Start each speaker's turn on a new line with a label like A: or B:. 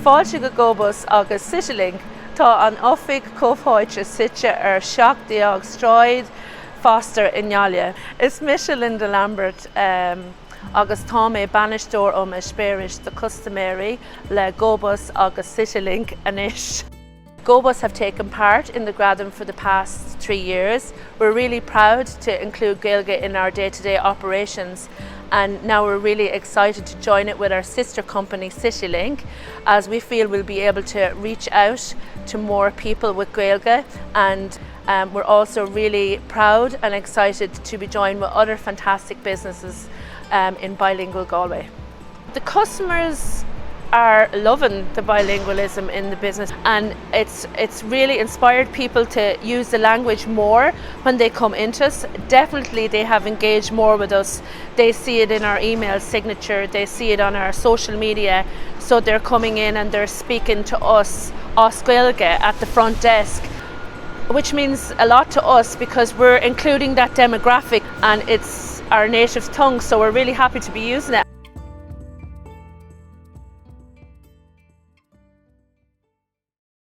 A: Fáilte go GoBus agus Sheosaimh tá an oifig comhthóite site seach diaag stráid faster injaile. Is Michelin de Lambert agus tá mé banistóir spéiris the customary le GoBus agus Sheosaimh anis. GoBus have taken part in the Gradam for the past 3 years. We're really proud to include Gaillimh in our day-to-day operations, and now we're really excited to join it with our sister company Sheosaimh, as we feel we'll be able to reach out to more people with Gaillimh, and we're also really proud and excited to be joined with other fantastic businesses in bilingual Galway. The customers are loving the bilingualism in the business, and it's really inspired people to use the language more when they come into us. Definitely they have engaged more with us. They see it in our email signature, they see it on our social media, so they're coming in and they're speaking to us Gaillimh at the front desk, which means a lot to us because we're including that demographic and it's our native tongue, so we're really happy to be using it.